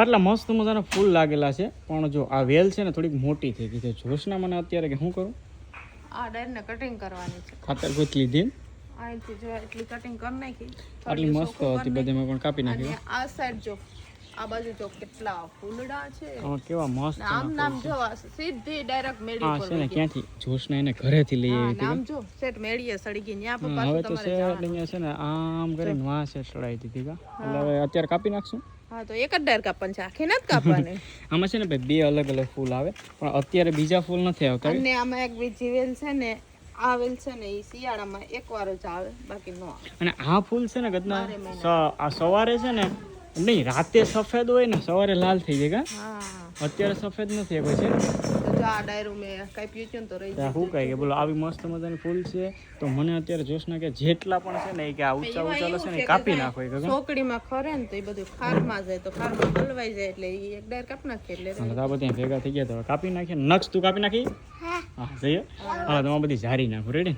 આટલા મસ્ત મજાના ફૂલ લાગેલા છે પણ જો આ વેલ છે ને થોડીક મોટી થઈ ગઈ છે. જોશના મને અત્યારે કે શું કરું? આ ડાયરને કટિંગ કરવાની છે. ખાતર ગોતી લીધી અહીંથી જો એટલી કટિંગ કરી નાખી. આટલી મસ્ત હતી બધી મેં પણ કાપી નાખી. અને આ સાઈડ જો આ બાજુ જો કેટલા ફૂલડા છે. હા કેવા મસ્ત નામ જો સીધી ડાયરેક્ટ મેળી પર છે ને ક્યાંથી જોશના એને ઘરેથી લઈ આવી નામ જો સેટ મેળીએ સડી ગઈ ન્યા પર હવે પાછું તો તમારે અહીંયા છે ને આમ કરીને વાહ છે ચડાવી દીધી કા એટલે હવે અત્યારે કાપી નાખશું. હા તો એક જ ડાયર કાપવાની છે આખી નથી કાપવાની. આમાં છે ને ભાઈ બે અલગ અલગ ફૂલ આવે પણ અત્યારે બીજા ફૂલ નથી આવતા. અને આમાં એક બીજી વેલ છે ને આ વેલ છે ને એ શિયાળામાં એકવાર જ આવે બાકી ન આવે. અને આ ફૂલ છે ને ગદના આ સવારે છે ને નહીં રાતે સફેદ હોય ને સવારે લાલ થઈ જાય કા. હા અત્યારે સફેદ નથી કોઈ છે તો જો આ ડાયરો મેં કાપ્યું છે ને તો રહી જાય. શું કહે કે બોલો આવી મસ્ત મજાની ફૂલ છે તો મને અત્યારે જોશના કે જેટલા પણ છે ને એ કે આ ઊંચા ઊંચા છે ને એ કાપી નાખો એ કે ચોકડીમાં ખરે ને તો એ બધું ખારમાં જાય તો ખારમાં હલવાઈ જાય એટલે એ એક ડાયર કાપી નાખીએ એટલે આ બધા ભેગા થઈ ગયા તો કાપી નાખીએ. નક્ષ તું કાપી નાખી. હા જઈએ હા તો બધી ઝારી નાખું. રેડી.